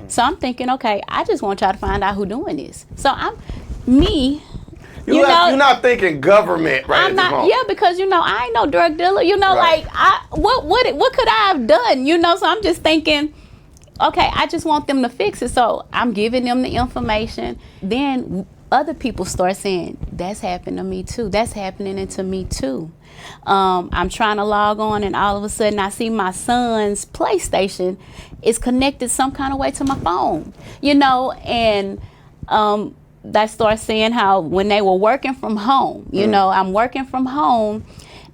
So I'm thinking, okay, I just want y'all to find out who doing this. So me. You're not thinking government, right? I'm not, yeah, because I ain't no drug dealer. Right. What could I have done? So I'm just thinking, okay, I just want them to fix it. So I'm giving them the information. Then other people start saying, that's happened to me too. That's happening to me too. I'm trying to log on, and all of a sudden I see my son's PlayStation is connected some kind of way to my phone. And I start saying how when they were working from home, I'm working from home,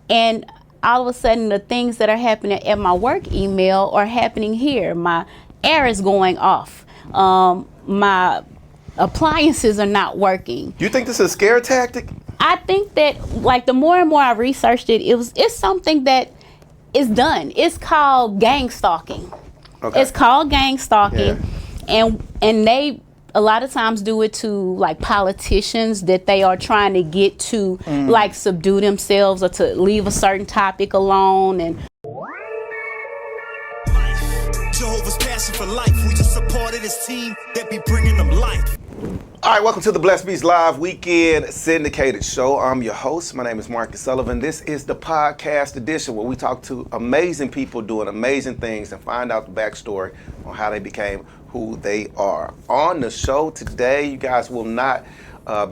and all of a sudden the things that are happening at my work email are happening here. My air is going off. My appliances are not working. You think this is a scare tactic? I think that, like, the more and more I researched it, it's something that is done. It's called gang stalking. Okay. It's called gang stalking, and they a lot of times do it to, like, politicians that they are trying to get to, like, subdue themselves or to leave a certain topic alone. And Jehovah's passion for life. We just supported this team that be bringing them life. All right, welcome to the Blessed Beast Live Weekend Syndicated Show. I'm your host. My name is Marcus Sullivan. This is the podcast edition where we talk to amazing people doing amazing things and find out the backstory on how they became who they are. On the show today, you guys will not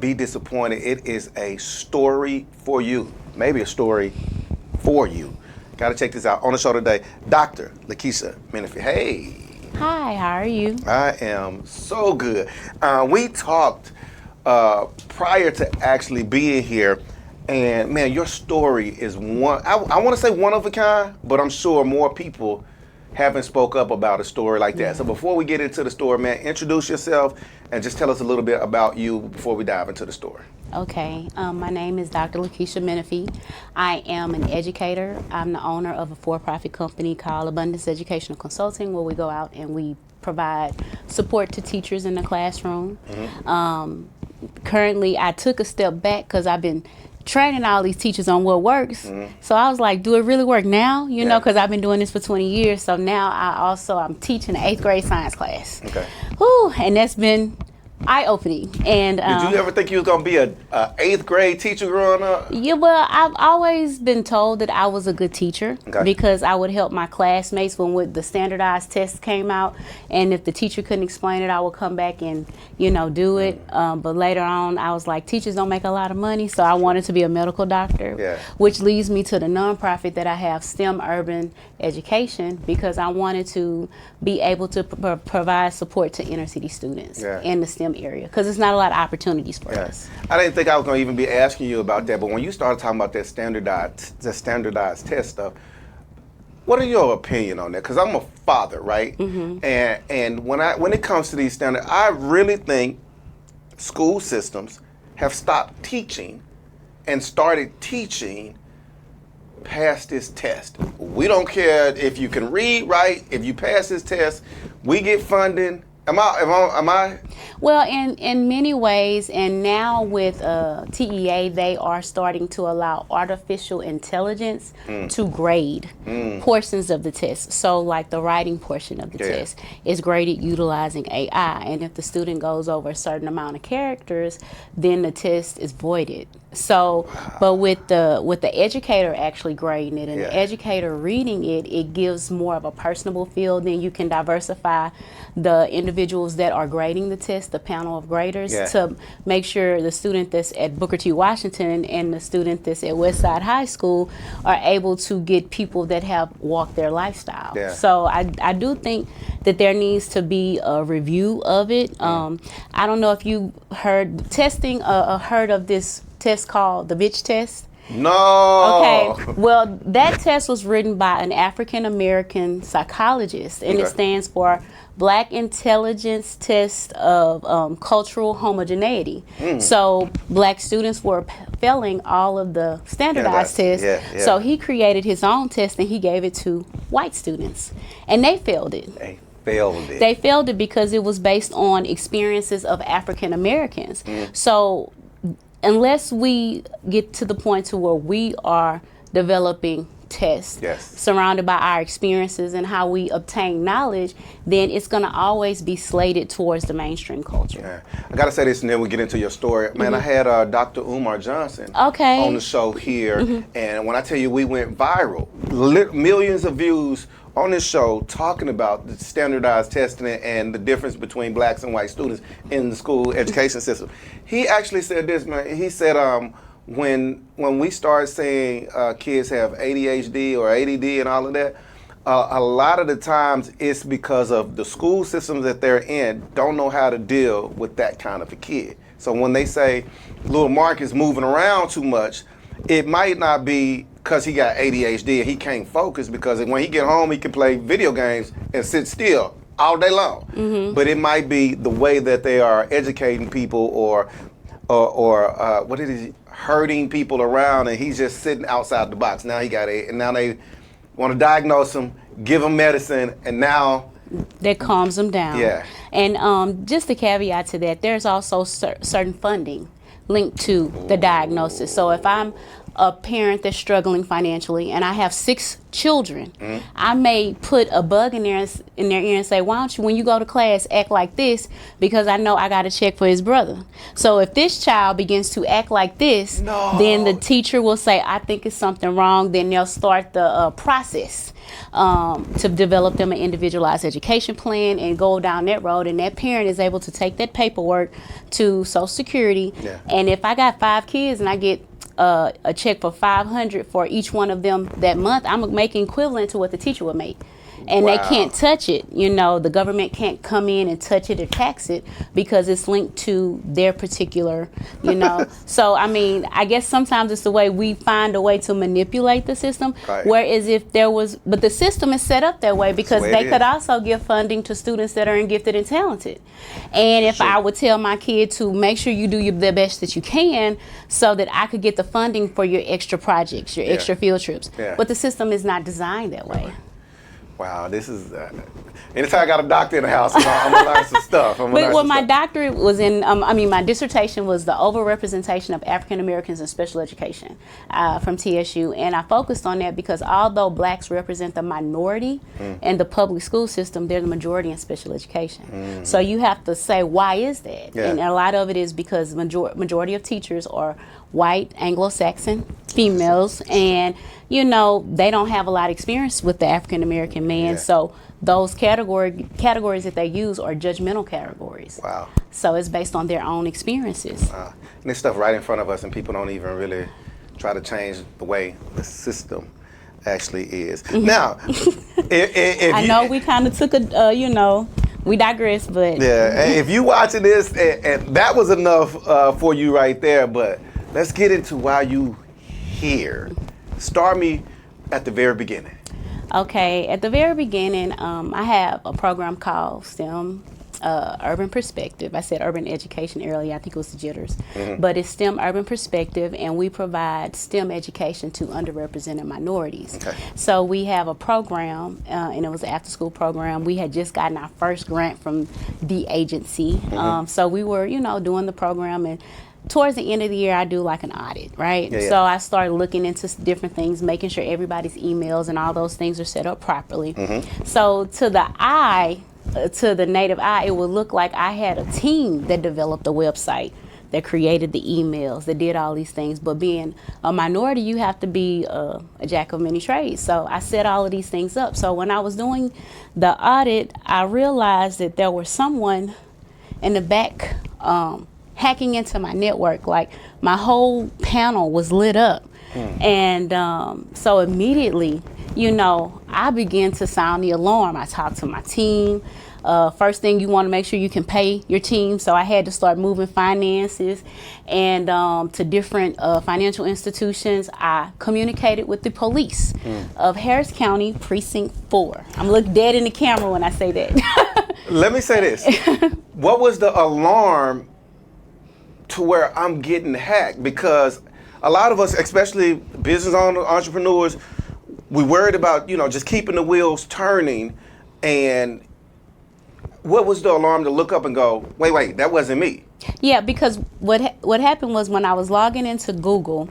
be disappointed. It is a story for you, maybe a story for you. Got to check this out. On the show today, Dr. Lakeisha Menifee. Hey. Hi, how are you? I am so good. We talked prior to actually being here, and man, your story is one, I want to say one of a kind, but I'm sure more people haven't spoke up about a story like that. Yeah. So before we get into the story, man, introduce yourself and just tell us a little bit about you before we dive into the story. Okay, my name is Dr. Lakeisha Menifee. I am an educator. I'm the owner of a for-profit company called Abundance Educational Consulting, where we go out and we provide support to teachers in the classroom. Currently, I took a step back because I've been training all these teachers on what works. So I was like, do it really work now? Because I've been doing this for 20 years. So now I'm teaching an 8th grade science class. Okay. Whew, and that's been eye-opening. And did you ever think you was gonna be a 8th grade teacher growing up? Yeah, well, I've always been told that I was a good teacher because I would help my classmates when the standardized tests came out, and if the teacher couldn't explain it, I would come back and do it. But later on, I was like, teachers don't make a lot of money, so I wanted to be a medical doctor, which leads me to the nonprofit that I have, STEM Urban Education, because I wanted to be able to provide support to inner city students in the STEM area, because there's not a lot of opportunities for us. I didn't think I was going to even be asking you about that, but when you started talking about that standardized test stuff, what are your opinion on that? Because I'm a father, right? And when it comes to these standards, I really think school systems have stopped teaching and started teaching past this test. We don't care if you can read, right? If you pass this test, we get funding. Am I? Well, in many ways, and now with TEA, they are starting to allow artificial intelligence to grade portions of the test. So, like the writing portion of the test is graded utilizing AI, and if the student goes over a certain amount of characters, then the test is voided. So, but with the educator actually grading it and the educator reading it, it gives more of a personable feel. Then you can diversify the individuals that are grading the test, the panel of graders, to make sure the student that's at Booker T. Washington and the student that's at Westside High School are able to get people that have walked their lifestyle. So I do think that there needs to be a review of it. I don't know if you heard of this test called the bitch test. No. Okay. Well, that test was written by an African American psychologist, and it stands for Black Intelligence Test of Cultural Homogeneity. So Black students were failing all of the standardized tests. So he created his own test and he gave it to white students, and they failed it. They failed it because it was based on experiences of African Americans. So unless we get to the point to where we are developing test, Yes. surrounded by our experiences and how we obtain knowledge, then it's going to always be slated towards the mainstream culture. Yeah. I gotta say this, and then we get into your story. Man, I had Dr. Umar Johnson Okay. on the show here, and when I tell you we went viral, millions of views on this show talking about the standardized testing and the difference between blacks and white students in the school education system. He actually said this, man. He said, when we start saying kids have ADHD or ADD and all of that, a lot of the times it's because of the school systems that they're in don't know how to deal with that kind of a kid. So when they say little Mark is moving around too much, it might not be because he got ADHD and he can't focus, because when he get home he can play video games and sit still all day long. But it might be the way that they are educating people or what it is, hurting people around, and he's just sitting outside the box. Now he got and now they want to diagnose him, give him medicine, and now that calms them down. Yeah. And just a caveat to that, there's also certain funding linked to the diagnosis. So if I'm a parent that's struggling financially and I have 6 children, I may put a bug in their ear and say, why don't you, when you go to class, act like this, because I know I got to check for his brother. So if this child begins to act like this, then the teacher will say, I think it's something wrong. Then they'll start the process to develop them an individualized education plan and go down that road. And that parent is able to take that paperwork to Social Security. Yeah. And if I got 5 kids and I get a check for $500 for each one of them that month, I'm making equivalent to what the teacher would make. And they can't touch it. You know, the government can't come in and touch it or tax it because it's linked to their particular, you know. So, I mean, I guess sometimes it's the way we find a way to manipulate the system. Right. Whereas if there was, but the system is set up that way because That's the way they it could is. also give funding to students that are gifted and talented. And if I would tell my kid to make sure you do the best that you can so that I could get the funding for your extra projects, your extra field trips. Yeah. But the system is not designed that way. Wow, this is. Anytime I got a doctor in the house, I'm gonna learn some stuff. But my doctorate was in, my dissertation was the overrepresentation of African Americans in special education from TSU. And I focused on that because although blacks represent the minority in the public school system, they're the majority in special education. So you have to say, why is that? Yeah. And a lot of it is because majority of teachers are white, Anglo-Saxon females, and you know, they don't have a lot of experience with the African American man. Yeah. So those categories that they use are judgmental categories. Wow. So it's based on their own experiences. And this stuff right in front of us, and people don't even really try to change the way the system actually is. Now, if I know we kind of took a, we digress, but yeah, and if you watching this, and that was enough for you right there, but let's get into why you here. Start me at the very beginning. Okay, at the very beginning, I have a program called STEM Urban Perspective. I said urban education earlier, I think it was the jitters. But it's STEM Urban Perspective, and we provide STEM education to underrepresented minorities. Okay. So we have a program, and it was an after-school program. We had just gotten our first grant from the agency. So we were, doing the program, and towards the end of the year, I do like an audit, right? Yeah. So I started looking into different things, making sure everybody's emails and all those things are set up properly. So to the native eye, it would look like I had a team that developed a website, that created the emails, that did all these things. But being a minority, you have to be a jack of many trades. So I set all of these things up. So when I was doing the audit, I realized that there was someone in the back hacking into my network. Like my whole panel was lit up. And so immediately, I began to sound the alarm. I talked to my team. First thing, you want to make sure you can pay your team. So I had to start moving finances and to different financial institutions. I communicated with the police of Harris County Precinct 4. I'm looking dead in the camera when I say that. Let me say this. What was the alarm to where I'm getting hacked? Because a lot of us, especially business entrepreneurs, we worried about, just keeping the wheels turning. And what was the alarm to look up and go, wait, that wasn't me? Yeah, because what happened was when I was logging into Google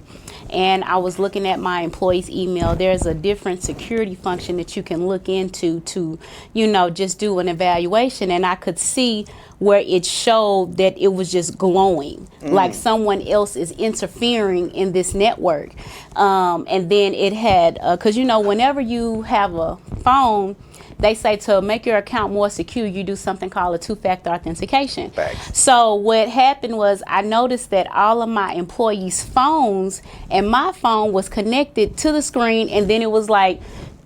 and I was looking at my employee's email. There's a different security function that you can look into to, just do an evaluation, and I could see where it showed that it was just glowing, like someone else is interfering in this network. And then it had, because whenever you have a phone, they say to make your account more secure, you do something called a two-factor authentication. Facts. So what happened was I noticed that all of my employees' phones and my phone was connected to the screen, and then it was like,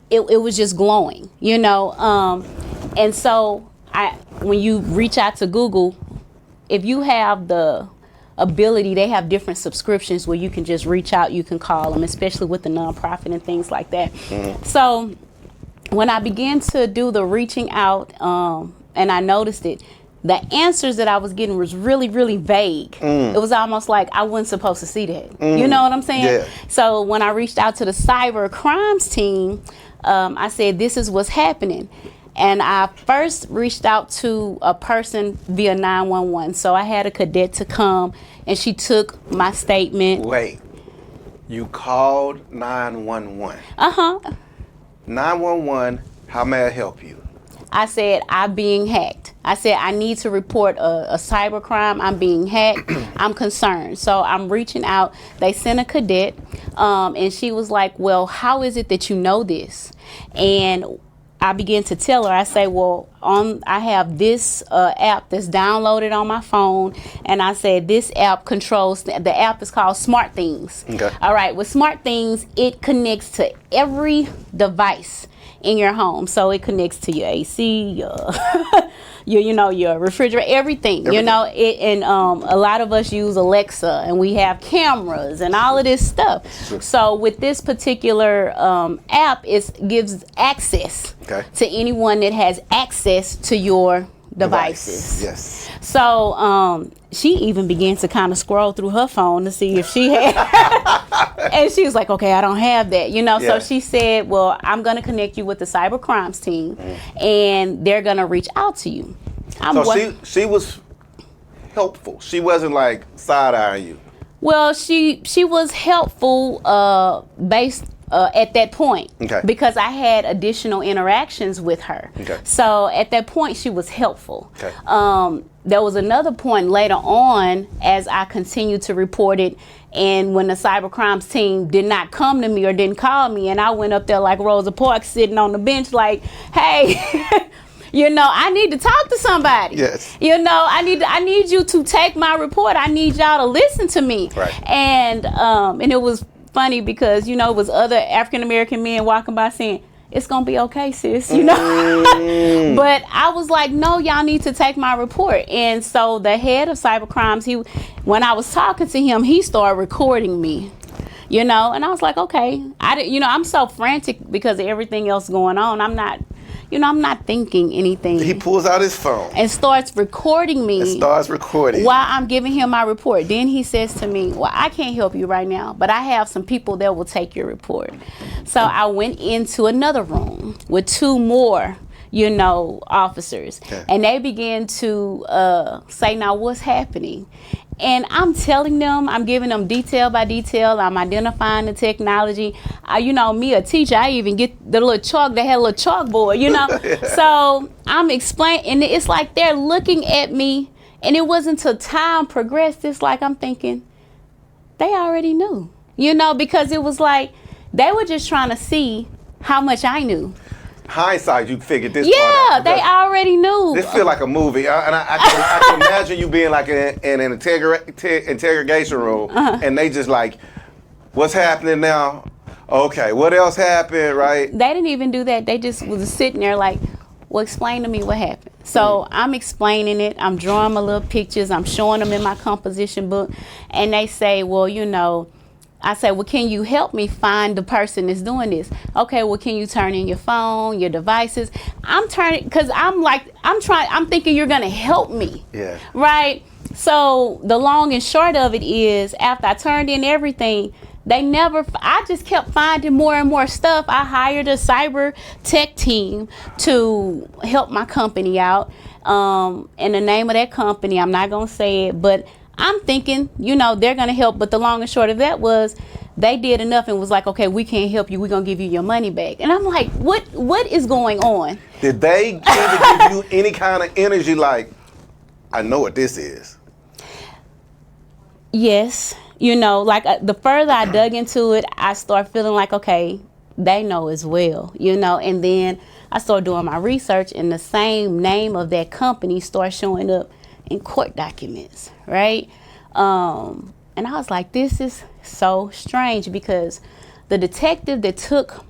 it was just glowing, and so when you reach out to Google, if you have the ability, they have different subscriptions where you can just reach out, you can call them, especially with the nonprofit and things like that. So when I began to do the reaching out, and I noticed it, the answers that I was getting was really, really vague. It was almost like I wasn't supposed to see that. You know what I'm saying? Yeah. So when I reached out to the cyber crimes team, I said, this is what's happening. And I first reached out to a person via 911. So I had a cadet to come, and she took my statement. Wait, you called 911. 911, how may I help you? I said, I'm being hacked. I said, I need to report a cyber crime. I'm being hacked. I'm concerned. So I'm reaching out. They sent a cadet, and she was like, well, how is it that you know this? And I began to tell her, I say, well, I have this app that's downloaded on my phone, and I said this app controls, the app is called Smart Things. Okay. All right, with Smart Things, it connects to every device in your home. So it connects to your AC, your refrigerator, everything. And a lot of us use Alexa, and we have cameras and all of this stuff. Sure. So with this particular app, it gives access to anyone that has access to your devices. Yes. So she even began to kind of scroll through her phone to see if she had, and she was like, okay, I don't have that, So she said, well, I'm going to connect you with the cyber crimes team, and they're going to reach out to you. She was helpful. She wasn't like side-eyeing you. Well, she was helpful based at that point, because I had additional interactions with her. So at that point, she was helpful. There was another point later on as I continued to report it, and when the cyber crimes team did not come to me or didn't call me, and I went up there like Rosa Parks sitting on the bench like, hey, I need to talk to somebody. Yes. I need you to take my report. I need y'all to listen to me. Right. And it was funny because, it was other African American men walking by saying, it's gonna be okay, sis, But I was like, no, y'all need to take my report. And so the head of cyber crimes, when I was talking to him, he started recording me. And I was like, okay. I'm so frantic because of everything else going on. I'm not thinking anything. He pulls out his phone and starts recording me. While I'm giving him my report. Then he says to me, well, I can't help you right now, but I have some people that will take your report. So I went into another room with two more, officers. And they began to say, now what's happening? And I'm telling them, I'm giving them detail by detail. I'm identifying the technology. Me, a teacher, I even get the little chalk. They had a little chalkboard, So I'm explaining, and it's like they're looking at me, and it wasn't until time progressed. It's like I'm thinking, they already knew, because it was like they were just trying to see how much I knew. Hindsight, you figured this part out. Yeah, they already knew. This feel like a movie, and I can imagine you being like in an interrogation room, and they just like, what's happening now? Okay, what else happened, right? They didn't even do that. They just was sitting there like, well, explain to me what happened. So I'm explaining it. I'm drawing my little pictures. I'm showing them in my composition book, and they say, well, I say, well, can you help me find the person that's doing this? Okay, well, can you turn in your phone, your devices? I'm turning, because I'm thinking you're going to help me. Yeah. Right? So the long and short of it is, after I turned in everything, I just kept finding more and more stuff. I hired a cyber tech team to help my company out. And the name of that company, I'm not going to say it, but I'm thinking, they're going to help. But the long and short of that was they did enough and was like, okay, we can't help you. We're going to give you your money back. And I'm like, what is going on? Did they either give you any kind of energy like, I know what this is? Yes. You know, like the further I dug into it, I start feeling like, okay, they know as well, you know. And then I started doing my research, and the same name of that company started showing up in court documents, right? And I was like, this is so strange, because the detective that took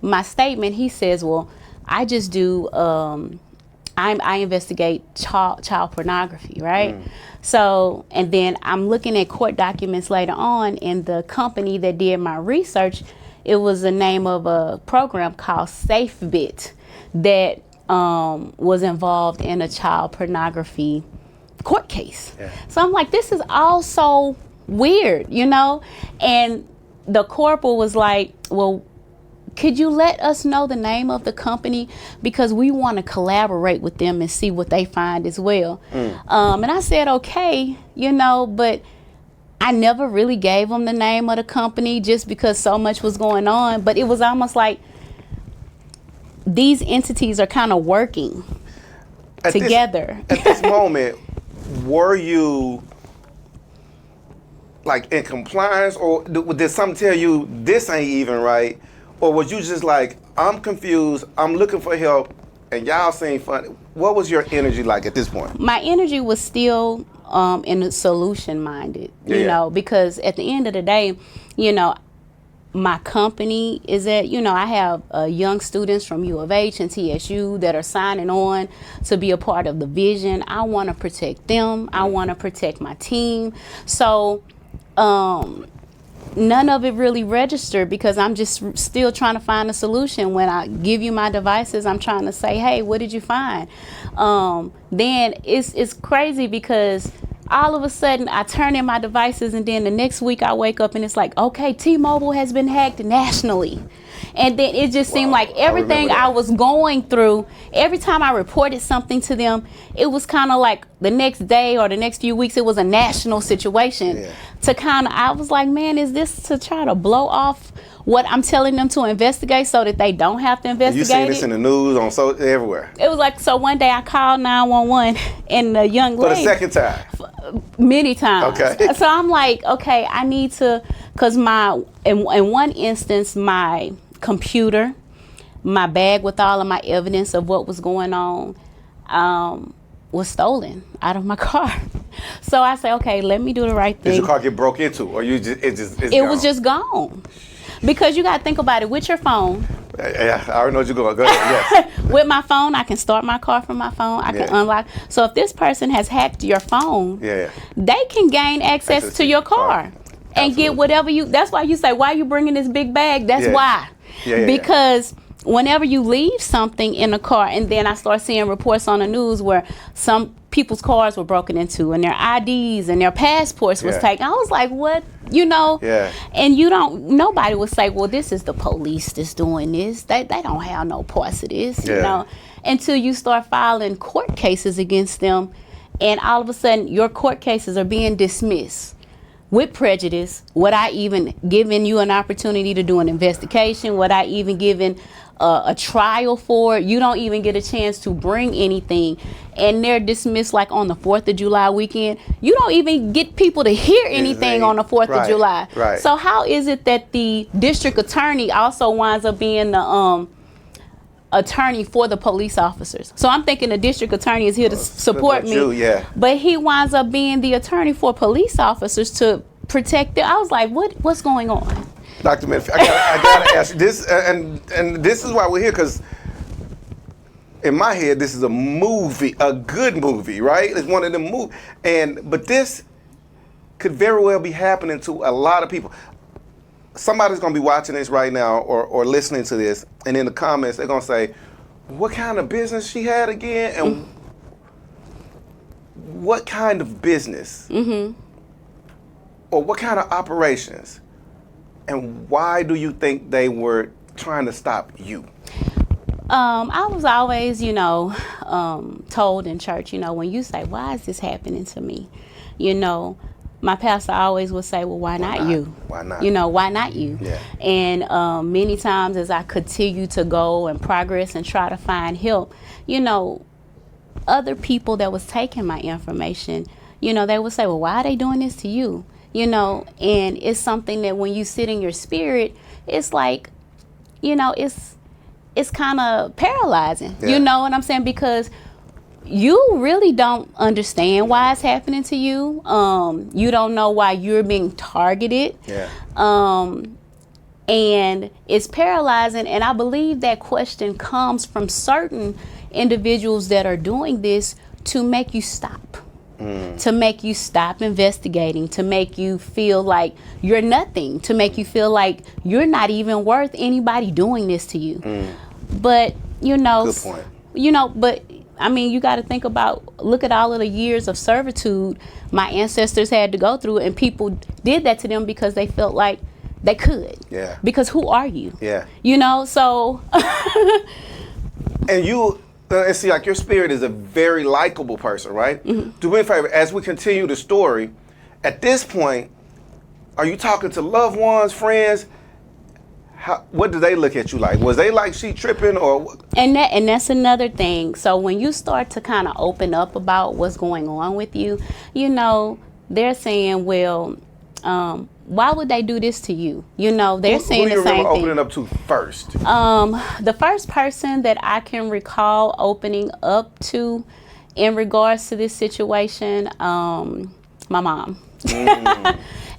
my statement, he says, well, I just do, I investigate child pornography, right? So, and then I'm looking at court documents later on, and the company that did my research, it was the name of a program called SafeBit that was involved in a child pornography court case. Yeah. So I'm like, this is all so weird, you know? And the corporal was like, well, could you let us know the name of the company, because we want to collaborate with them and see what they find as well. And I said, okay, you know, but I never really gave them the name of the company just because so much was going on. But it was almost like these entities are kind of working together. At this moment, were you like in compliance, or did something tell you this ain't even right? Or was you just like, I'm confused, I'm looking for help, and y'all seem funny? What was your energy like at this point? My energy was still in a solution minded, you know, because at the end of the day, you know, my company is that, you know, I have young students from U of H and TSU that are signing on to be a part of the vision. I want to protect them. I want to protect my team. So, none of it really registered, because I'm just still trying to find a solution. When I give you my devices, I'm trying to say, hey, what did you find? Then it's crazy, because all of a sudden I turn in my devices, and then the next week I wake up and it's like, okay, T-Mobile has been hacked nationally. And then it just seemed like everything I was going through, every time I reported something to them, it was kind of like the next day or the next few weeks, it was a national situation. To kind of, I was like, man, is this to try to blow off what I'm telling them to investigate so that they don't have to investigate? You seen this in the news, on everywhere. It was like, so one day I called 911, and the young lady. For the second time? Many times. Okay. So I'm like, okay, I need to, because in one instance, my computer, my bag with all of my evidence of what was going on, was stolen out of my car. So I say, okay, let me do the right thing. Did your car get broke into, or you just it was just gone? Because you got to think about it, with your phone. Yeah, I already know what you're going. Go ahead. Yes. With my phone, I can start my car from my phone. I can unlock. So if this person has hacked your phone, they can gain access to your car and get whatever you. That's why you say, why are you bringing this big bag? That's why. Because whenever you leave something in a car, and then I start seeing reports on the news where some people's cars were broken into and their IDs and their passports was taken. I was like, what? You know? And nobody would say, well, this is the police that's doing this. They don't have no parts of this, you know? Until you start filing court cases against them, and all of a sudden your court cases are being dismissed with prejudice. Would I even given you an opportunity to do an investigation? Would I even given a trial for it? You don't even get a chance to bring anything, and they're dismissed like on the 4th of July weekend. You don't even get people to hear anything on the 4th of July. So how is it that the district attorney also winds up being the attorney for the police officers? So I'm thinking the district attorney is here to support me, but he winds up being the attorney for police officers to protect them. I was like, what's going on? Dr. Medford, I gotta ask you this, and this is why we're here, because in my head, this is a movie, a good movie, right? It's one of them movies, but this could very well be happening to a lot of people. Somebody's gonna be watching this right now, or listening to this, and in the comments they're gonna say, "What kind of business she had again?" And what kind of business, or what kind of operations? And why do you think they were trying to stop you? I was always, told in church, when you say, why is this happening to me? my pastor always would say, well, why not you? Why not? You know, why not you? Yeah. And many times as I continue to go and progress and try to find help, you know, other people that was taking my information, you know, they would say, well, why are they doing this to you? You know, and it's something that when you sit in your spirit, it's like, you know, it's kind of paralyzing. Yeah. You know what I'm saying? Because you really don't understand why it's happening to you. You don't know why you're being targeted. Yeah. And it's paralyzing. And I believe that question comes from certain individuals that are doing this to make you stop. To make you stop investigating, to make you feel like you're nothing, to make you feel like you're not even worth anybody doing this to you. But, you know, Good point. You know, but I mean, you got to think about, look at all of the years of servitude my ancestors had to go through, and people did that to them because they felt like they could. Yeah. Because who are you? Yeah. You know, so. And you, and see, like, your spirit is a very likable person, right? Do me a favor, as we continue the story, at this point, are you talking to loved ones, friends? What do they look at you like? Was they like, she tripping, or? And that's another thing. So when you start to kind of open up about what's going on with you, you know, they're saying, well, why would they do this to you? You know, they're saying the same thing. Who do you remember opening up to first? The first person that I can recall opening up to in regards to this situation, my mom.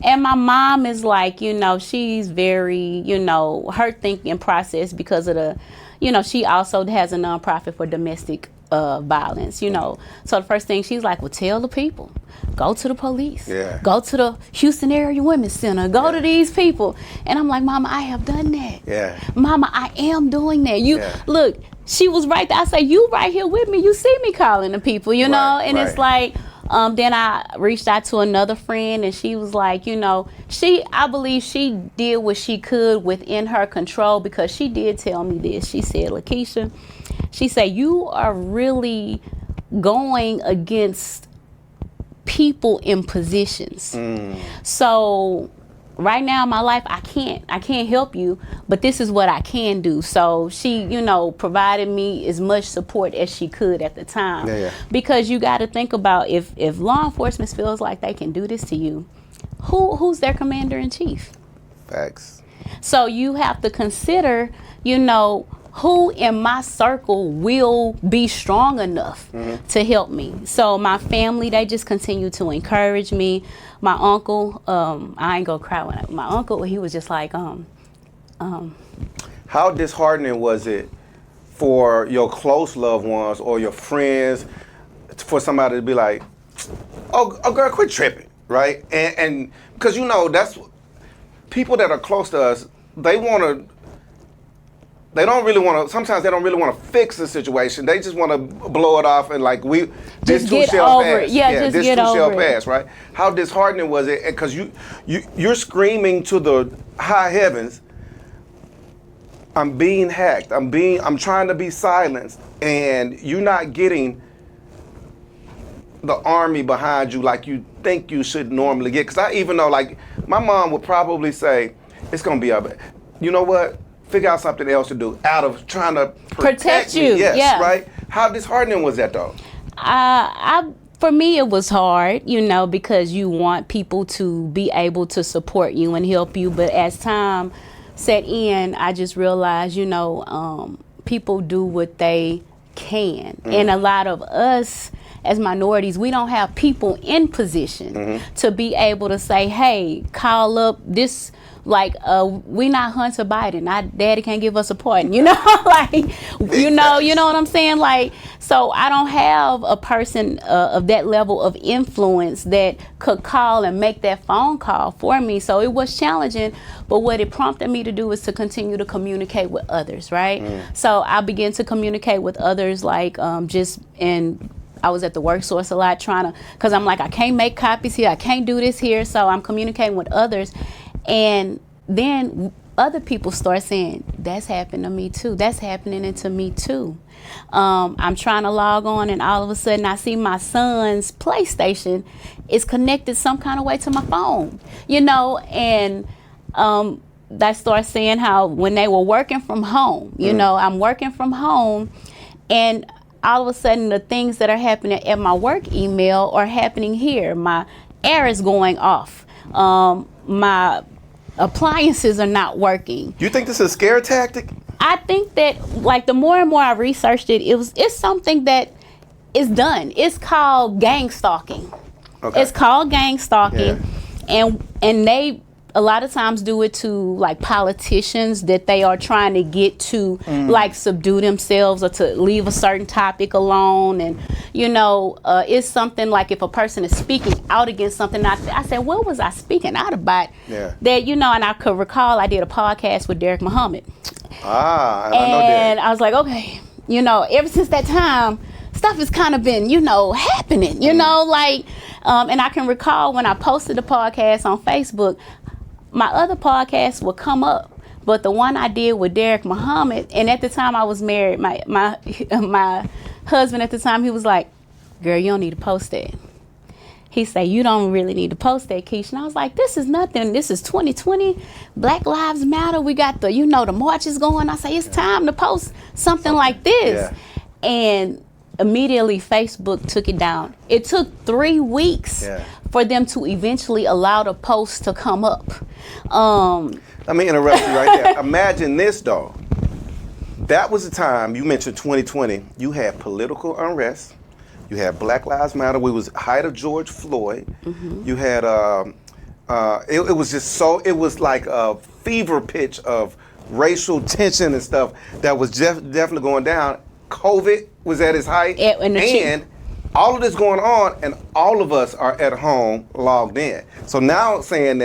And my mom is like, you know, she's very, you know, her thinking process because of the, you know, she also has a nonprofit for domestic violence, you know. So the first thing she's like, well, tell the people, go to the police, go to the Houston Area Women's Center, go to these people. And I'm like, Mama, I have done that. Mama, I am doing that. You look, she was right there. I say, you right here with me. You see me calling the people, you know, and it's like, then I reached out to another friend, and she was like, you know, I believe she did what she could within her control, because she did tell me this. She said, Lakeisha, she said, you are really going against people in positions. So right now in my life, I can't help you, but this is what I can do. So she, you know, provided me as much support as she could at the time. Because you got to think about, if law enforcement feels like they can do this to you, who's their commander in chief? Facts. So you have to consider, you know, who in my circle will be strong enough to help me. So my family, they just continue to encourage me. My uncle, I ain't gonna cry when my uncle, he was just like, How disheartening was it for your close loved ones or your friends, for somebody to be like, oh girl, quit tripping, right? And because, you know, that's people that are close to us, sometimes they don't really want to fix the situation. They just want to blow it off and like, this too shall pass. This too shall pass, right? How disheartening was it? Because you're screaming to the high heavens, I'm being hacked. I'm trying to be silenced, and you're not getting the army behind you like you think you should normally get. Because I even know, like, my mom would probably say, it's gonna be you know what? Figure out something else to do out of trying to protect you. Yes, right? How disheartening was that, though? For me, it was hard, you know, because you want people to be able to support you and help you. But as time set in, I just realized, you know, people do what they can. And a lot of us as minorities, we don't have people in position to be able to say, hey, call up this. Like, we not Hunter Biden. Our daddy can't give us a pardon, you know? Like, you know what I'm saying? Like, so I don't have a person of that level of influence that could call and make that phone call for me. So it was challenging, but what it prompted me to do is to continue to communicate with others, right? So I began to communicate with others, like, I was at the work source a lot because I'm like, I can't make copies here. I can't do this here. So I'm communicating with others. And then other people start saying, that's happened to me too. That's happening to me too. I'm trying to log on, and all of a sudden I see my son's PlayStation is connected some kind of way to my phone, and they start saying how when they were working from home, I'm working from home, and all of a sudden the things that are happening at my work email are happening here. My air is going off. My appliances are not working. You think this is a scare tactic? I think that, like, the more and more I researched it, it's something that is done. It's called gang stalking. Okay. It's called gang stalking, and they a lot of times do it to, like, politicians that they are trying to get to, like, subdue themselves or to leave a certain topic alone. And it's something like if a person is speaking out against something, I said, what was I speaking out about? Yeah. That and I could recall I did a podcast with Derek Muhammad. I know And that. I was like, okay, ever since that time, stuff has kind of been, happening, and I can recall when I posted the podcast on Facebook, my other podcasts would come up, but the one I did with Derek Muhammad, and at the time I was married, my husband at the time, he was like, girl, you don't need to post that. He said, you don't really need to post that, Keisha. And I was like, this is nothing. This is 2020. Black Lives Matter. We got the, the marches going. I say, it's time to post something like this. Yeah. And immediately Facebook took it down. It took 3 weeks for them to eventually allow the post to come up. Let me interrupt you right there. Imagine this, though. That was the time, you mentioned 2020, you had political unrest. You had Black Lives Matter. We was height of George Floyd. You had, it was just so, it was like a fever pitch of racial tension and stuff that was definitely going down. COVID was at its height. And all of this going on, and all of us are at home logged in. So now saying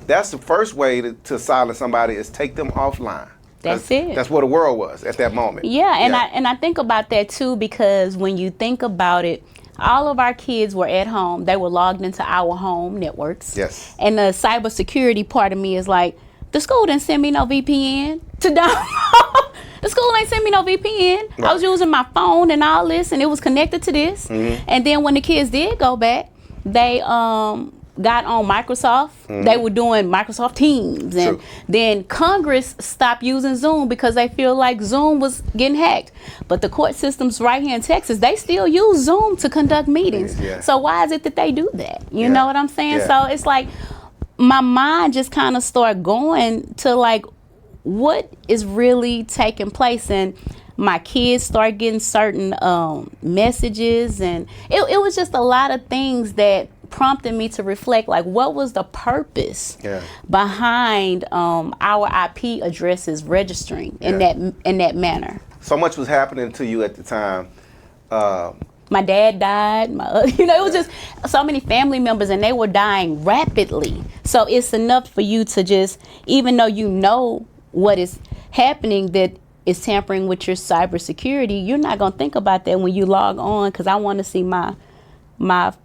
that's the first way to silence somebody is take them offline. That's it. That's what the world was at that moment. Yeah, and I think about that too, because when you think about it, all of our kids were at home. They were logged into our home networks. Yes. And the cybersecurity part of me is like, the school didn't send me no VPN to download. The school ain't send me no VPN. Right. I was using my phone and all this, and it was connected to this. And then when the kids did go back, they got on Microsoft. They were doing Microsoft Teams. And then Congress stopped using Zoom because they feel like Zoom was getting hacked. But the court systems right here in Texas, they still use Zoom to conduct meetings. Yeah. So why is it that they do that? You know what I'm saying? So it's like my mind just kind of started going to, like, what is really taking place. And my kids start getting certain messages, and it was just a lot of things that prompted me to reflect, like, what was the purpose behind our IP addresses registering in that manner. So much was happening to you at the time. My dad died. It was just so many family members, and they were dying rapidly. So it's enough for you to just, even though you know what is happening that is tampering with your cybersecurity, you're not gonna think about that when you log on, because I want to see my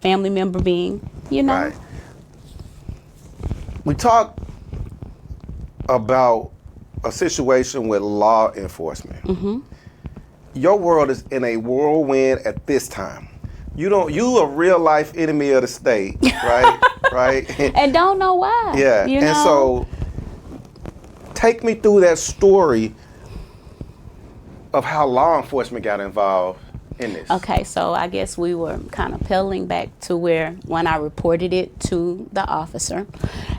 family member being, Right. We talk about a situation with law enforcement. Your world is in a whirlwind at this time. You a real life enemy of the state, right? Right? And don't know why. Yeah. And so take me through that story of how law enforcement got involved in this. Okay, so I guess we were kind of pedaling back to when I reported it to the officer,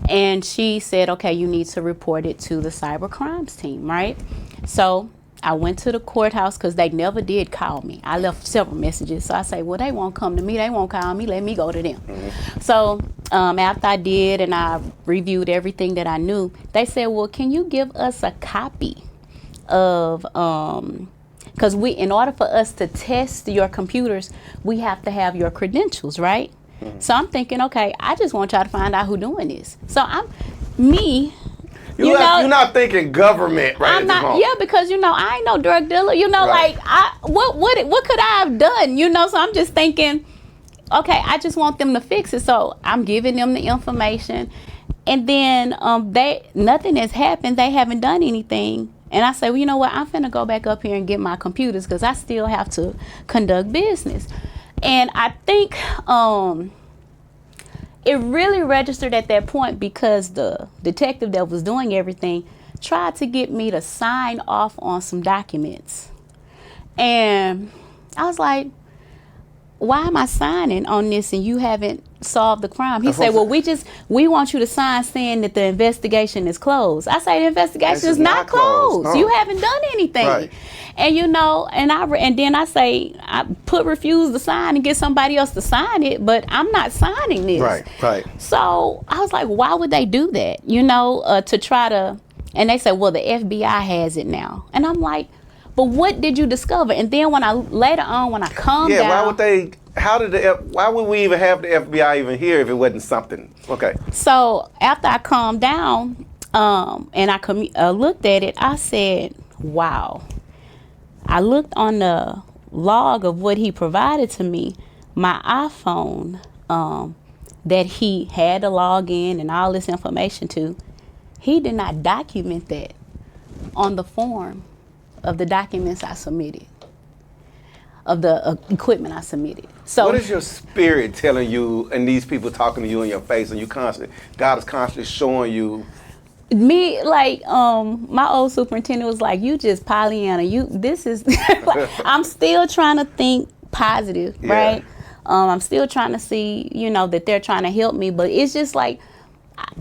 and she said, okay, you need to report it to the cyber crimes team, right? So I went to the courthouse because they never did call me. I left several messages. So I say, well, they won't come to me. They won't call me. Let me go to them. So after I did and I reviewed everything that I knew, they said, well, can you give us a copy of, because in order for us to test your computers, we have to have your credentials, right? So I'm thinking, okay, I just want y'all to find out who's doing this. So you're not thinking government, right? I'm not. Yeah, because I ain't no drug dealer. Right. Like what could I have done? So I'm just thinking, okay, I just want them to fix it. So I'm giving them the information, And then nothing has happened. They haven't done anything. And I say, well, you know what? I'm finna go back up here and get my computers because I still have to conduct business. And I think it really registered at that point because the detective that was doing everything tried to get me to sign off on some documents. And I was like, why am I signing on this and you haven't solved the crime? He said, well, we want you to sign saying that the investigation is closed. I say the investigation is not closed. No. You haven't done anything. Right. And you know, and then I say, I refuse to sign and get somebody else to sign it, but I'm not signing this. Right. So I was like, why would they do that? You know, to try to, and they said, well, the FBI has it now. And I'm like, but what did you discover? And then when I calmed down. Why would they? Why would we even have the FBI even here if it wasn't something? Okay. So after I calmed down, and I looked at it, I said, wow. I looked on the log of what he provided to me, my iPhone, that he had to log in and all this information to. He did not document that on the form of the documents I submitted, of the equipment I submitted. So what is your spirit telling you and these people talking to you in your face and God is constantly showing you? Me, like, my old superintendent was like, you just Pollyanna, this is, like, I'm still trying to think positive, right? I'm still trying to see, you know, that they're trying to help me, but it's just like,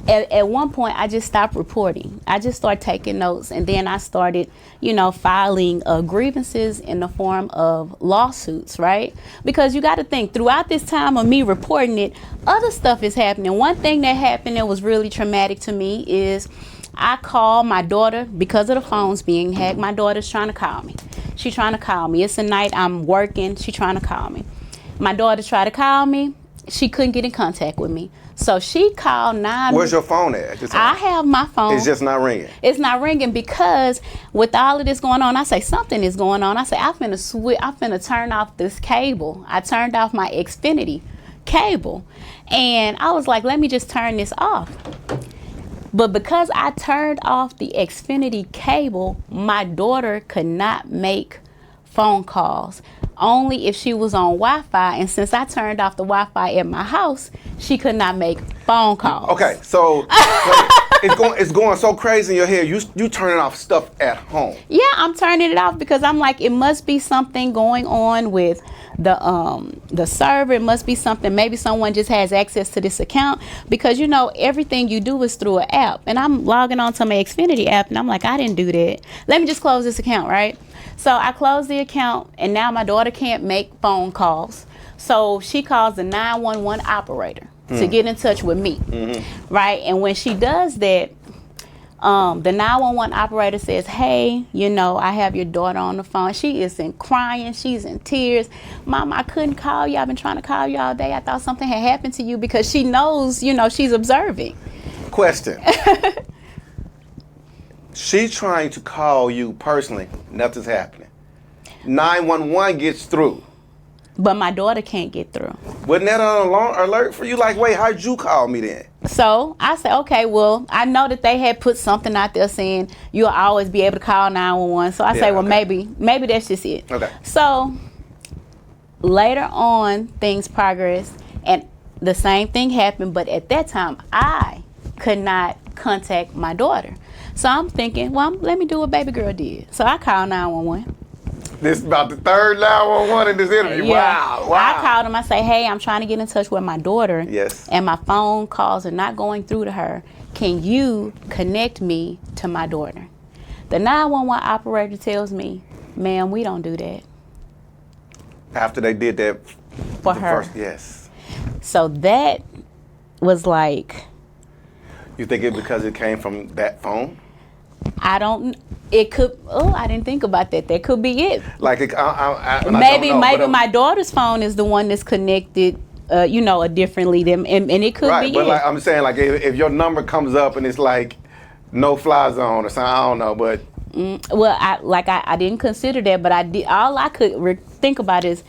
at one point, I just stopped reporting. I just started taking notes, and then I started, you know, filing grievances in the form of lawsuits, right? Because you got to think, throughout this time of me reporting it, other stuff is happening. One thing that happened that was really traumatic to me is I called my daughter because of the phones being hacked. My daughter's trying to call me. She's trying to call me. It's a night I'm working. She's trying to call me. My daughter tried to call me. She couldn't get in contact with me. So she called 911. Where's your phone at? I have my phone. It's just not ringing. It's not ringing because with all of this going on, I say something is going on. I say I'm finna turn off this cable. I turned off my Xfinity cable, and I was like, let me just turn this off. But because I turned off the Xfinity cable, my daughter could not make phone calls. Only if she was on Wi-Fi, and since I turned off the Wi-Fi at my house, she could not make phone calls. Okay, so it's going so crazy in your head. You turning off stuff at home. Yeah, I'm turning it off because I'm like, it must be something going on with the server. It must be something. Maybe someone just has access to this account because you know everything you do is through an app. And I'm logging on to my Xfinity app, and I'm like, I didn't do that. Let me just close this account, right? So I closed the account, and now my daughter can't make phone calls. So she calls the 911 operator to get in touch with me, right? And when she does that, the 911 operator says, hey, you know, I have your daughter on the phone. She is crying. She's in tears. Mom, I couldn't call you. I've been trying to call you all day. I thought something had happened to you because she knows, you know, she's observing. Question. She's trying to call you personally. Nothing's happening. 911 gets through. But my daughter can't get through. Wasn't that an alarm alert for you? Like, wait, how'd you call me then? So I said, okay, well, I know that they had put something out there saying you'll always be able to call 911. So I say, well, maybe that's just it. Okay. So later on, things progressed, and the same thing happened. But at that time, I could not contact my daughter. So I'm thinking, well, let me do what baby girl did. So I called 911. This is about the third 911 in this interview. Yeah. Wow. I called him. I say, hey, I'm trying to get in touch with my daughter. Yes. And my phone calls are not going through to her. Can you connect me to my daughter? The 911 operator tells me, ma'am, we don't do that. After they did that for her. Yes. So that was like. You think it's because it came from that phone? It could. Oh, I didn't think about that. That could be it. Like maybe my daughter's phone is the one that's connected, differently. And it could be. But like I'm saying, like if your number comes up and it's like no fly zone or something, I don't know, but. Well, I didn't consider that, but I did. All I could think about is,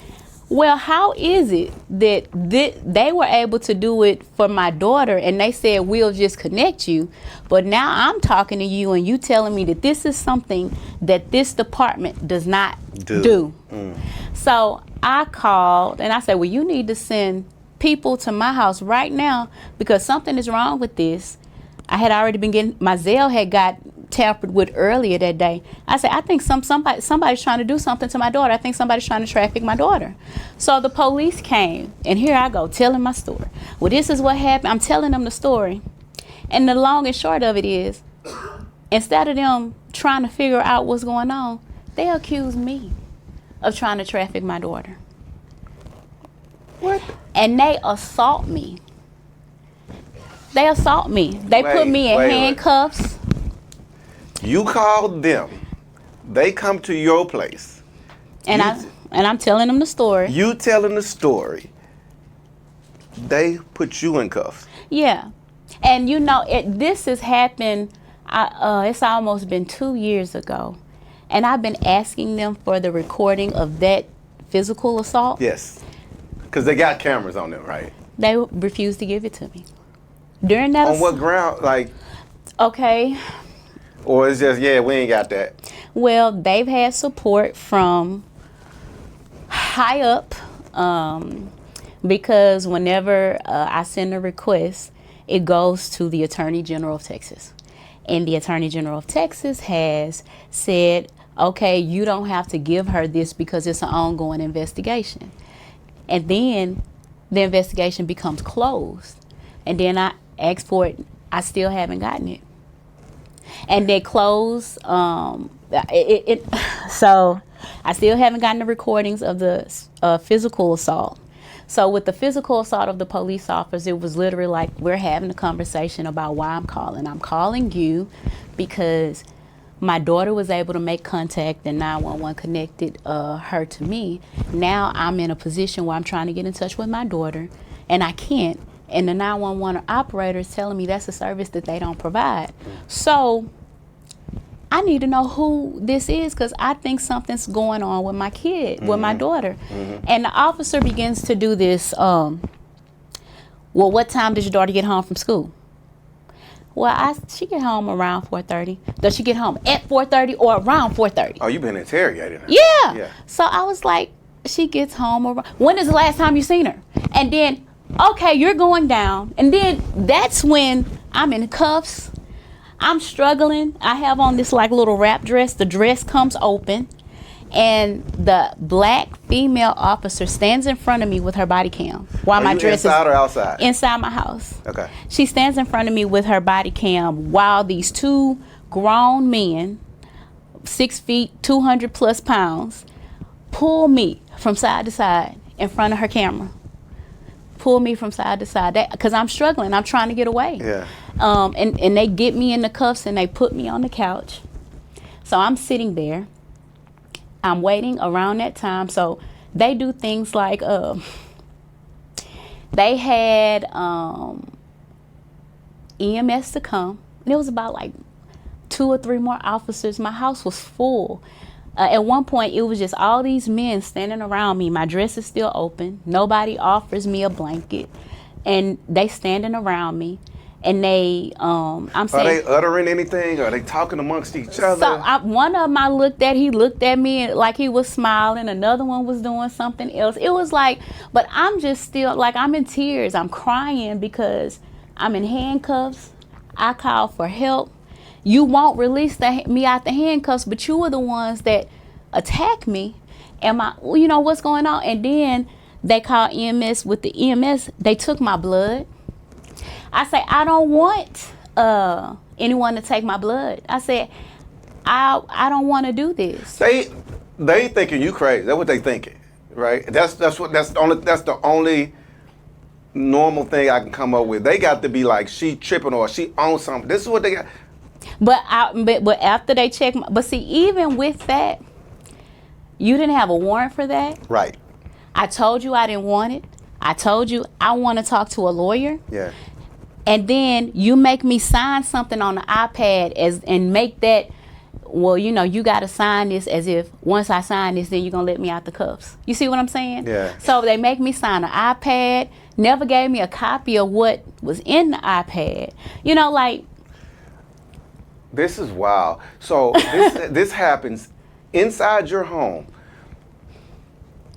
Well, how is it that they were able to do it for my daughter and they said we'll just connect you, but now I'm talking to you and you telling me that this is something that this department does not do. So I called and I said, well, you need to send people to my house right now because something is wrong with this. I had already been getting, my Zelle had got tampered with earlier that day. I said, I think somebody's trying to do something to my daughter. I think somebody's trying to traffic my daughter. So the police came, and here I go telling my story. Well, this is what happened. I'm telling them the story. And the long and short of it is, instead of them trying to figure out what's going on, they accuse me of trying to traffic my daughter. What? And they assault me. They assault me. They put me in handcuffs. You called them. They come to your place. And I'm telling them the story. You telling the story. They put you in cuffs. Yeah. And you know, this has happened, it's almost been 2 years ago. And I've been asking them for the recording of that physical assault. Yes. Because they got cameras on them, right? They refused to give it to me. During that On what ground? Like, okay. or it's just, yeah, we ain't got that. Well, they've had support from high up because whenever I send a request, it goes to the Attorney General of Texas. And the Attorney General of Texas has said, okay, you don't have to give her this because it's an ongoing investigation. And then the investigation becomes closed. And then I ask for it. I still haven't gotten it. And they close. So I still haven't gotten the recordings of the physical assault. So with the physical assault of the police officer, it was literally like we're having a conversation about why I'm calling. I'm calling you because my daughter was able to make contact and 911 connected her to me. Now I'm in a position where I'm trying to get in touch with my daughter and I can't. And the 911 operator is telling me that's a service that they don't provide. So I need to know who this is because I think something's going on with my kid, with my daughter. And the officer begins to do this, well, what time does your daughter get home from school? Well, she get home around 4:30. Does she get home at 4:30 or around 4:30? Oh, you've been interrogated. Yeah. So I was like, she gets home around, when is the last time you seen her? And then, okay, you're going down. And then that's when I'm in cuffs. I'm struggling. I have on this like little wrap dress. The dress comes open. And the black female officer stands in front of me with her body cam while my dress is inside or outside? Inside my house. Okay. She stands in front of me with her body cam while these two grown men, 6 feet, 200 plus pounds, pull me from side to side in front of her camera. Pull me from side to side because I'm struggling. I'm trying to get away. Yeah. And they get me in the cuffs and they put me on the couch. So I'm sitting there. I'm waiting around that time. So they do things like they had EMS to come. And it was about like 2 or 3 more officers. My house was full. At one point, it was just all these men standing around me. My dress is still open. Nobody offers me a blanket. And they standing around me. And they, I'm saying. Are they uttering anything? Are they talking amongst each other? So one of them I looked at, he looked at me like he was smiling. Another one was doing something else. It was like, but I'm just still, like I'm in tears. I'm crying because I'm in handcuffs. I called for help. You won't release me out the handcuffs, but you were the ones that attacked me. And you know what's going on? And then they called EMS. With the EMS, they took my blood. I say, I don't want anyone to take my blood. I said, I don't want to do this. They thinking you crazy. That's what they thinking, right? That's the only normal thing I can come up with. They got to be like she tripping or she owns something. This is what they got. But after they check, but see, even with that, you didn't have a warrant for that. Right. I told you I didn't want it. I told you I want to talk to a lawyer. Yeah. And then you make me sign something on the iPad and make that well, you know, you got to sign this as if once I sign this, then you're going to let me out the cuffs. You see what I'm saying? Yeah. So they make me sign an iPad, never gave me a copy of what was in the iPad. You know, like. This is wild. So this happens inside your home.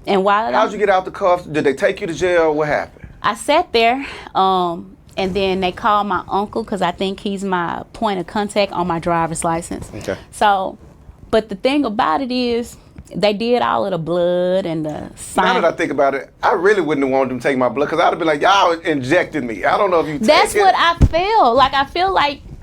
And while How'd you get out the cuffs? Did they take you to jail? What happened? I sat there, and then they called my uncle because I think he's my point of contact on my driver's license. Okay. So, but the thing about it is, they did all of the blood and the sign. Now that I think about it, I really wouldn't have wanted them to take my blood because I'd have been like, y'all injected me. I don't know if you That's take what it. I feel. Like,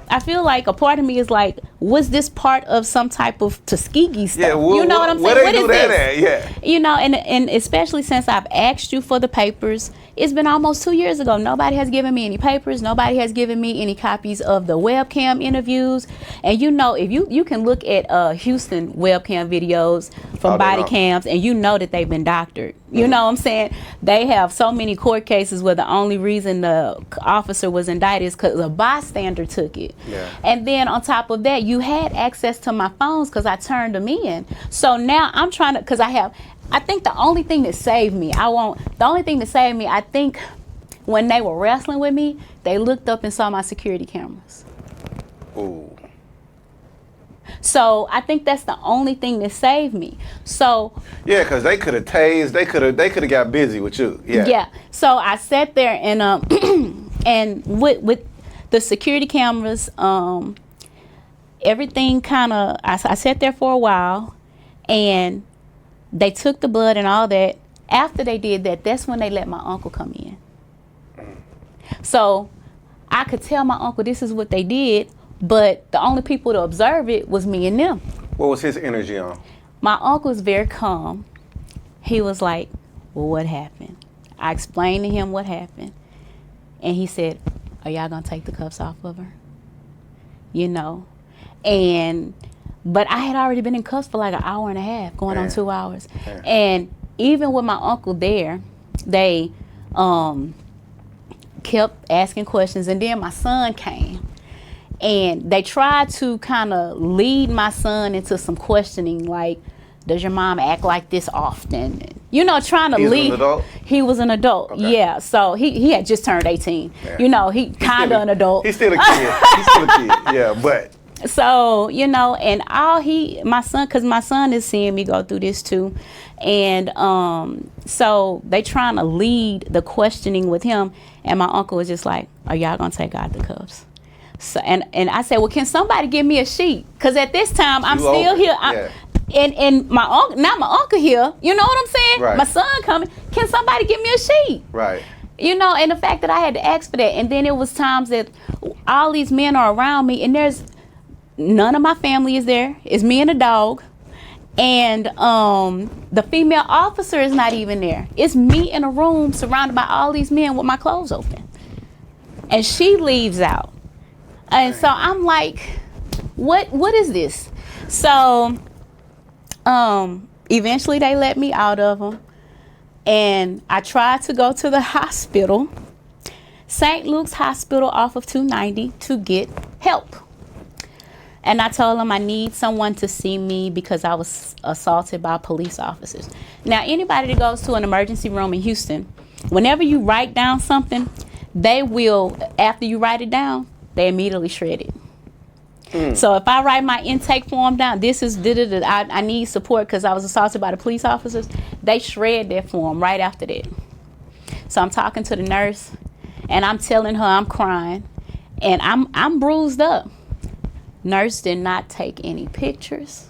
I feel like a part of me is like, was this part of some type of Tuskegee stuff? Yeah, You know what I'm saying? Where they What do is that this? at? Yeah. You know, and especially since I've asked you for the papers, it's been almost 2 years ago. Nobody has given me any papers. Nobody has given me any copies of the webcam interviews. And you know, if you can look at Houston webcam videos from body cams, and you know that they've been doctored. You know what I'm saying? They have so many court cases where the only reason the officer was indicted is because a bystander took it. Yeah. And then on top of that, you had access to my phones because I turned them in. So now I'm trying to, because I think the only thing that saved me, I think when they were wrestling with me, they looked up and saw my security cameras. Ooh. So I think that's the only thing that saved me. So Yeah, because they could have tased. They could have got busy with you. Yeah. yeah. So I sat there and and with the security cameras, everything kind of. I sat there for a while, and they took the blood and all that. After they did that, that's when they let my uncle come in. So I could tell my uncle this is what they did, but the only people to observe it was me and them. What was his energy on? My uncle was very calm. He was like, well, what happened? I explained to him what happened. And he said, are y'all going to take the cuffs off of her? You know? But I had already been in cuffs for like an hour and a half, going on 2 hours. And even with my uncle there, they kept asking questions. And then my son came. And they tried to kind of lead my son into some questioning, like, does your mom act like this often? You know, trying to lead. He was an adult? He was an adult, Okay. Yeah. So he had just turned 18. Yeah. You know, he kind of an adult. He's still a kid. Yeah, but. So, you know, and my son is seeing me go through this too. And so they trying to lead the questioning with him. And my uncle was just like, are y'all going to take out the cuffs? So, and I said, well, can somebody give me a sheet? Because at this time, I'm still here. And my uncle, not my uncle here. You know what I'm saying? Right. My son coming. Can somebody give me a sheet? Right. You know, and the fact that I had to ask for that. And then it was times that all these men are around me, and there's none of my family is there. It's me and a dog. And the female officer is not even there. It's me in a room surrounded by all these men with my clothes open. And she leaves out. And so I'm like, what is this? So eventually they let me out of them. And I tried to go to the hospital, St. Luke's Hospital off of 290, to get help. And I told them I need someone to see me because I was assaulted by police officers. Now, anybody that goes to an emergency room in Houston, whenever you write down something, they will, after you write it down, they immediately shred it. So if I write my intake form down, this is I need support because I was assaulted by the police officers, they shred that form right after that. So I'm talking to the nurse, and I'm telling her I'm crying, and I'm bruised up. Nurse did not take any pictures.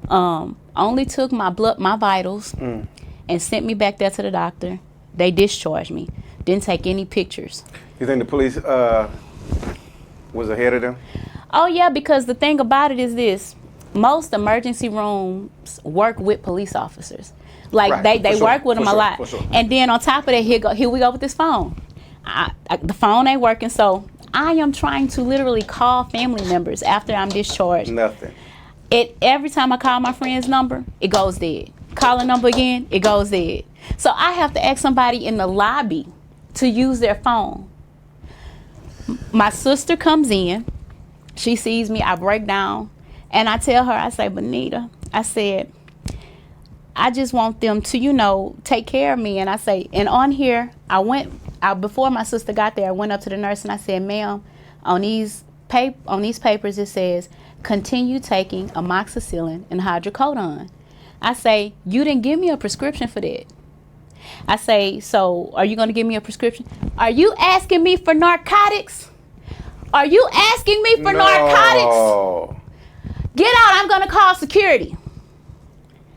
Only took my vitals, and sent me back there to the doctor. They discharged me. Didn't take any pictures. You think the police was ahead of them? Oh yeah, because the thing about it is this: most emergency rooms work with police officers. Like Right, they for sure, work with for them a sure, lot. for sure. And then on top of that, here we go with this phone. The phone ain't working, so I am trying to literally call family members after I'm discharged. Nothing. Every time I call my friend's number, it goes dead. Call a number again, it goes dead. So I have to ask somebody in the lobby to use their phone. My sister comes in. She sees me. I break down. And I tell her, I say, Bonita, I said, I just want them to, take care of me. And I say, and on here, before my sister got there, I went up to the nurse and I said, ma'am, on these papers, it says, continue taking amoxicillin and hydrocodone. I say, you didn't give me a prescription for that. I say, so are you going to give me a prescription? Are you asking me for narcotics? Are you asking me for narcotics? Get out, I'm going to call security.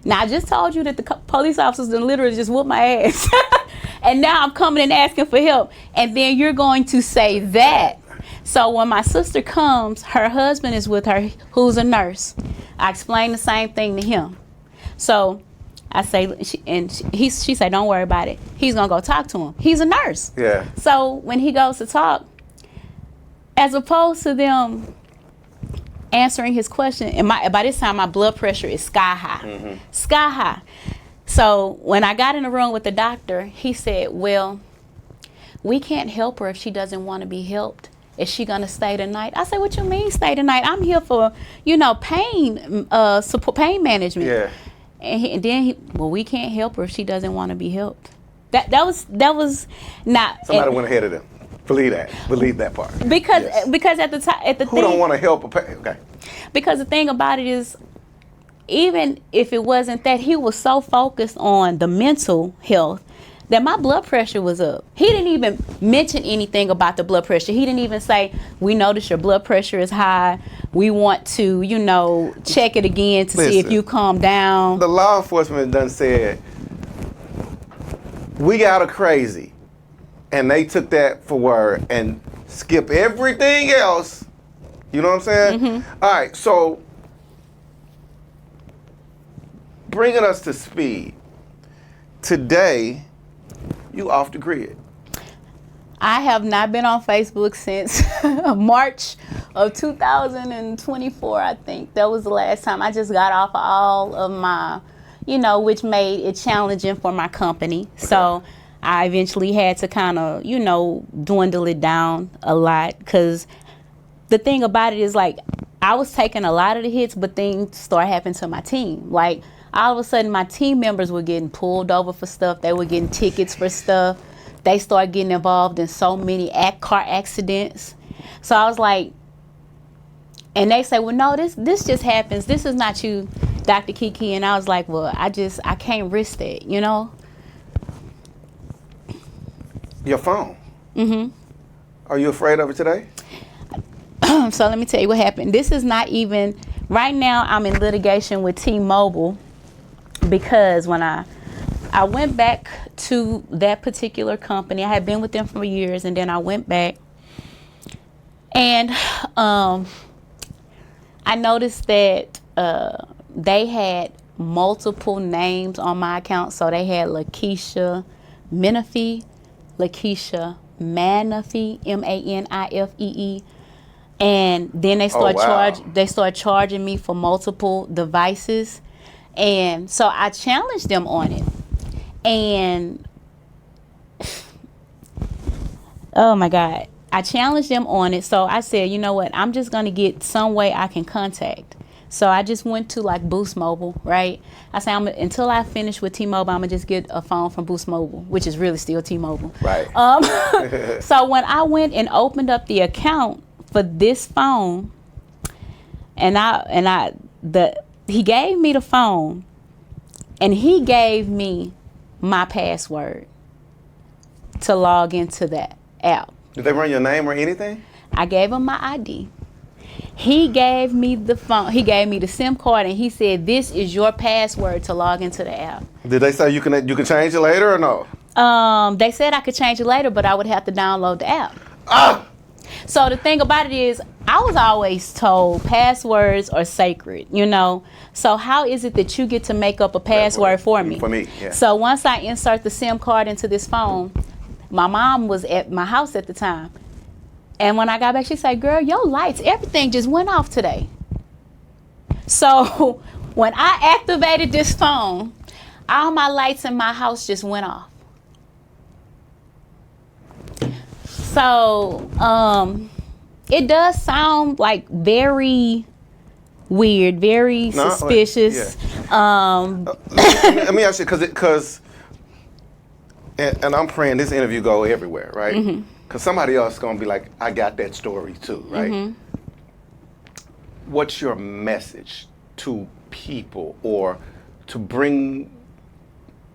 Now, I just told you that the police officers literally just whooped my ass. And now I'm coming and asking for help. And then you're going to say that. So when my sister comes, her husband is with her, who's a nurse. I explain the same thing to him. So I say, she said, don't worry about it. He's going to go talk to him. He's a nurse. Yeah. So when he goes to talk, as opposed to them answering his question, and by this time my blood pressure is sky high. Sky high. So when I got in the room with the doctor, he said, well, we can't help her if she doesn't want to be helped. Is she gonna stay tonight? I said, what you mean stay tonight? I'm here for, pain support, pain management. Yeah. And then we can't help her if she doesn't want to be helped. That was not. Somebody went ahead of them. Believe that part. Because at the who don't want to help okay. Because the thing about it is, even if it wasn't that, he was so focused on the mental health that my blood pressure was up. He didn't even mention anything about the blood pressure. He didn't even say, we notice your blood pressure is high. We want to, check it again to see if you calm down. The law enforcement done said, we got her crazy. And they took that for word and skip everything else. You know what I'm saying? Mm-hmm. All right, so bringing us to speed. Today, you off the grid. I have not been on Facebook since March of 2024, I think. That was the last time. I just got off of all of my, which made it challenging for my company. Okay. So I eventually had to kind of, dwindle it down a lot, because the thing about it is, like, I was taking a lot of the hits, but things started happening to my team. Like, all of a sudden, my team members were getting pulled over for stuff. They were getting tickets for stuff. They started getting involved in so many car accidents. So I was like, and they say, well, no, this just happens. This is not you, Dr. Kiki. And I was like, well, I can't risk that, Your phone. Mm-hmm. Are you afraid of it today? So let me tell you what happened. This is not even, right now I'm in litigation with T-Mobile, because when I went back to that particular company, I had been with them for years, and then I went back, and I noticed that they had multiple names on my account. So they had Lakeisha Menifee, Lakeisha Manifee, Manifee. And then they start charging me for multiple devices. And so I challenged them on it. And oh my God, I challenged them on it. So I said, you know what, I'm just going to get some way I can contact. So I just went to like Boost Mobile, right? I said, until I finish with T-Mobile, I'm going to just get a phone from Boost Mobile, which is really still T-Mobile. Right. So when I went and opened up the account for this phone, he gave me the phone, and he gave me my password to log into that app. Did they run your name or anything? I gave him my ID. He gave me the phone. He gave me the SIM card, and he said, "This is your password to log into the app." Did they say you can change it later or no? They said I could change it later, but I would have to download the app. Ah! So the thing about it is, I was always told passwords are sacred, So how is it that you get to make up a password for me? For me, yeah. So once I insert the SIM card into this phone, my mom was at my house at the time. And when I got back, she said, girl, your lights, everything just went off today. So when I activated this phone, all my lights in my house just went off. So it does sound like very weird, very suspicious. Let me ask you, because and I'm praying this interview go everywhere, right? Because somebody else is gonna be like, I got that story too, right? What's your message to people, or to bring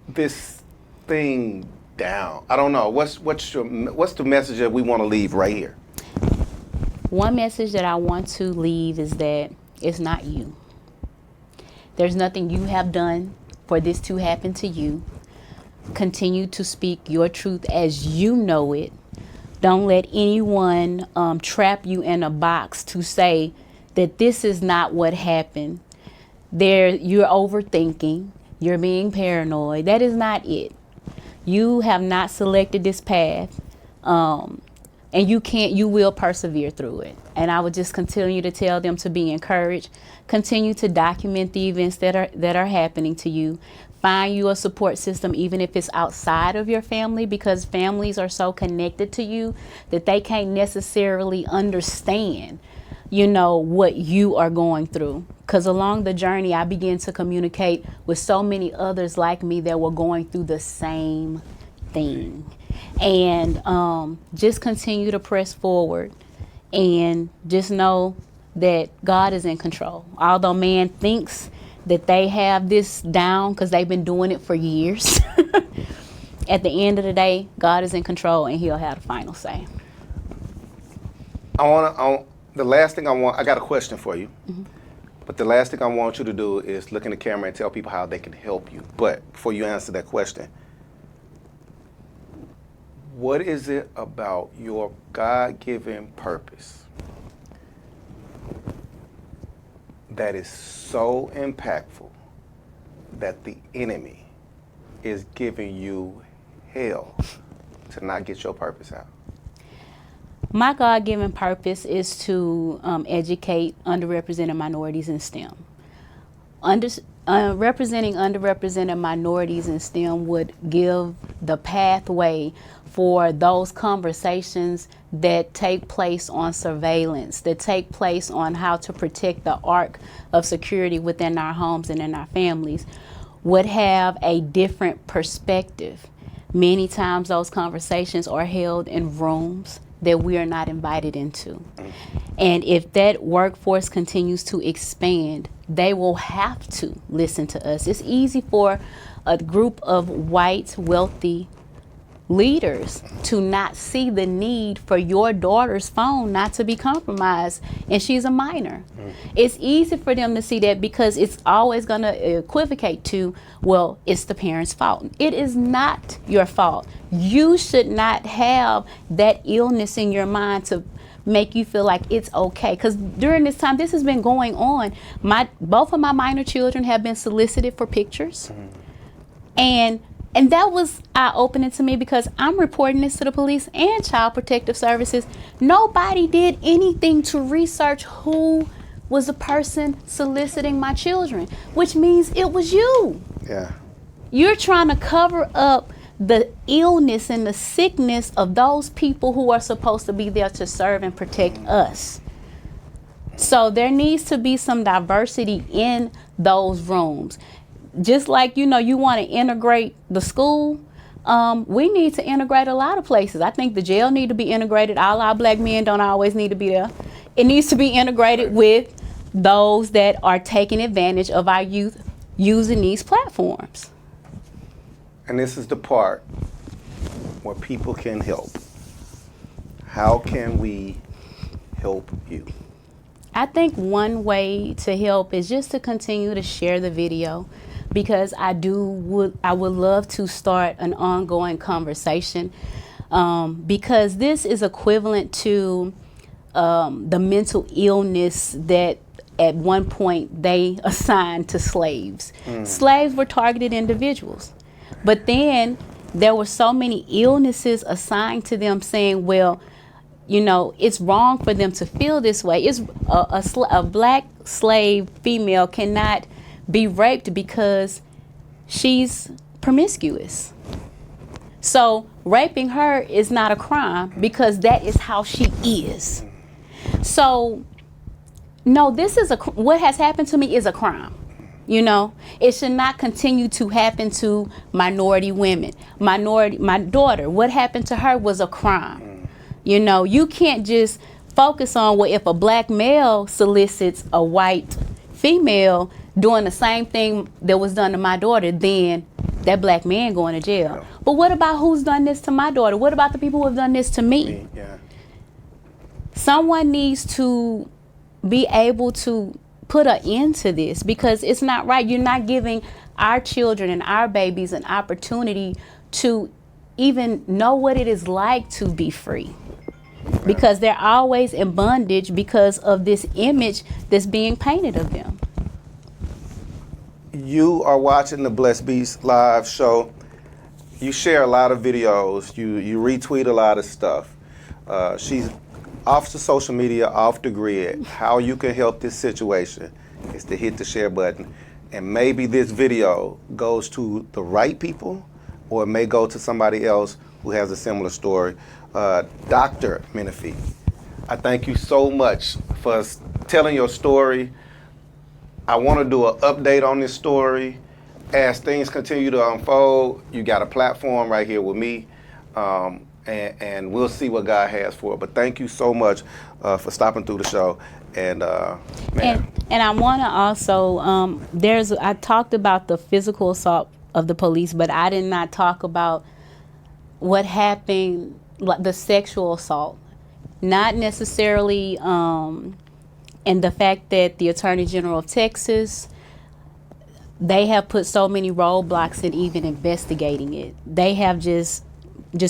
this thing down? I don't know. What's the message that we want to leave right here? One message that I want to leave is that it's not you. There's nothing you have done for this to happen to you. Continue to speak your truth as you know it. Don't let anyone trap you in a box to say that this is not what happened. You're overthinking. You're being paranoid. That is not it. You have not selected this path. And you will persevere through it. And I would just continue to tell them to be encouraged. Continue to document the events that are happening to you. Find you a support system, even if it's outside of your family, because families are so connected to you that they can't necessarily understand, what you are going through. Because along the journey, I began to communicate with so many others like me that were going through the same thing. And just continue to press forward, and just know that God is in control. Although man thinks that they have this down because they've been doing it for years, at the end of the day, God is in control, and he'll have the final say. The last thing I got a question for you. But the last thing I want you to do is look in the camera and tell people how they can help you. But before you answer that question, what is it about your God-given purpose that is so impactful that the enemy is giving you hell to not get your purpose out? My God-given purpose is to educate underrepresented minorities in STEM. Representing underrepresented minorities in STEM would give the pathway for those conversations that take place on surveillance, that take place on how to protect the arc of security within our homes and in our families, would have a different perspective. Many times those conversations are held in rooms that we are not invited into. And if that workforce continues to expand, they will have to listen to us. It's easy for a group of white, wealthy leaders to not see the need for your daughter's phone not to be compromised, and she's a minor. It's easy for them to see that because it's always going to equivocate to, well, it's the parent's fault. It is not your fault. You should not have that illness in your mind to make you feel like it's okay. Because during this time, this has been going on. Both of my minor children have been solicited for pictures. And that was eye-opening to me because I'm reporting this to the police and Child Protective Services. Nobody did anything to research who was the person soliciting my children, which means it was you. Yeah. You're trying to cover up the illness and the sickness of those people who are supposed to be there to serve and protect us. So there needs to be some diversity in those rooms. Just like, you want to integrate the school, we need to integrate a lot of places. I think the jail need to be integrated. All our black men don't always need to be there. It needs to be integrated with those that are taking advantage of our youth using these platforms. And this is the part where people can help. How can we help you? I think one way to help is just to continue to share the video, because I would love to start an ongoing conversation, because this is equivalent to the mental illness that at one point they assigned to slaves. Slaves were targeted individuals, but then there were so many illnesses assigned to them saying, well, it's wrong for them to feel this way. It's a black slave female cannot be raped because she's promiscuous. So raping her is not a crime because that is how she is. So no, this is what has happened to me is a crime. You know, it should not continue to happen to minority women. My daughter, what happened to her was a crime. You know, you can't just focus on, well, if a black male solicits a white female doing the same thing that was done to my daughter, then that black man going to jail. Yeah. But what about who's done this to my daughter? What about the people who have done this to me? Yeah. Someone needs to be able to put an end to this, because it's not right. You're not giving our children and our babies an opportunity to even know what it is like to be free, because they're always in bondage because of this image that's being painted of them. You are watching the Blessed Beast live show. You share a lot of videos. You retweet a lot of stuff. She's off the social media, off the grid. How you can help this situation is to hit the share button. And maybe this video goes to the right people, or it may go to somebody else who has a similar story. Dr. Menifee, I thank you so much for telling your story. I want to do an update on this story. As things continue to unfold, you got a platform right here with me. And we'll see what God has for it. But thank you so much for stopping through the show. And I want to also, I talked about the physical assault of the police, but I did not talk about what happened, like the sexual assault. Not necessarily, and the fact that the Attorney General of Texas, they have put so many roadblocks in even investigating it. They have just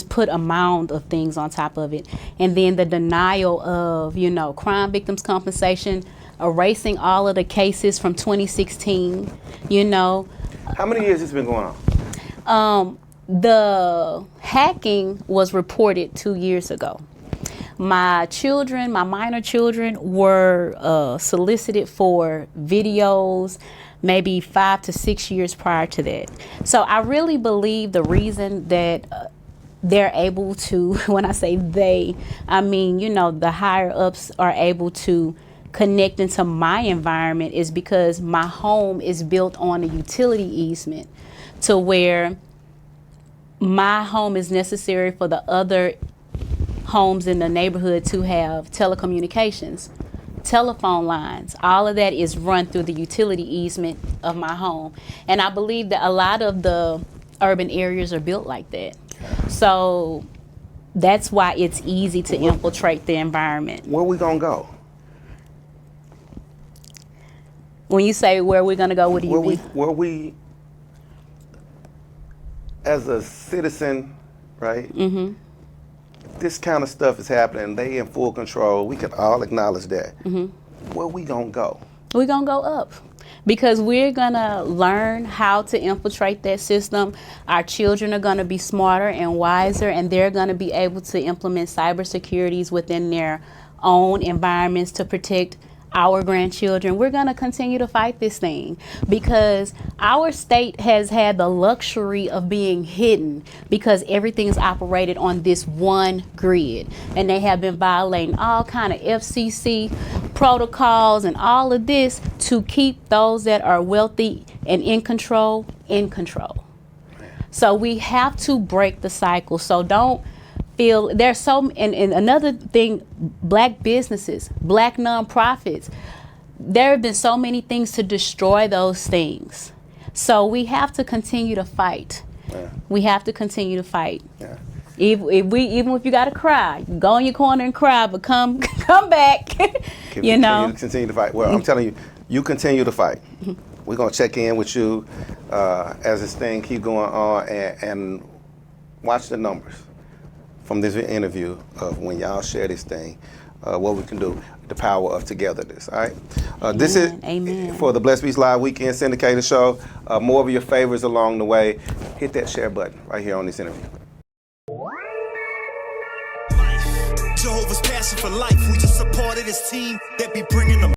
put a mound of things on top of it. And then the denial of, you know, crime victims compensation, erasing all of the cases from 2016, you know. How many years has this been going on? The hacking was reported 2 years ago. My minor children were solicited for videos maybe 5 to 6 years prior to that. So I really believe the reason that they're able to, when I say they, I mean, you know, the higher ups are able to connect into my environment is because my home is built on a utility easement, to where my home is necessary for the other homes in the neighborhood to have telecommunications, telephone lines. All of that is run through the utility easement of my home. And I believe that a lot of the urban areas are built like that. So that's why it's easy to infiltrate the environment. Where we gonna go? When you say where we're gonna go, what do you mean? Where we, as a citizen, right? Mm-hmm. This kind of stuff is happening. They in full control. We can all acknowledge that. Mm-hmm. Where we gonna go? We're gonna go up, because we're gonna learn how to infiltrate that system. Our children are gonna be smarter and wiser, and they're gonna be able to implement cybersecurities within their own environments to protect our grandchildren. We're going to continue to fight this thing, because our state has had the luxury of being hidden because everything is operated on this one grid, and they have been violating all kind of FCC protocols and all of this to keep those that are wealthy and in control. So we have to break the cycle. So don't feel there's so, and another thing, black businesses, black nonprofits, there have been so many things to destroy those things. So we have to continue to fight. Yeah. We have to continue to fight. Yeah. Even if you gotta cry, go in your corner and cry, but come back. Continue to fight. Well, I'm telling you, you continue to fight. We're gonna check in with you as this thing keep going on, and watch the numbers from this interview of when y'all share this thing, what we can do, the power of togetherness. All right. This is for the Blessed Beast Live Weekend Syndicated Show. More of your favorites along the way. Hit that share button right here on this interview. Jehovah's passion for life. We just supported this team that be bringing them.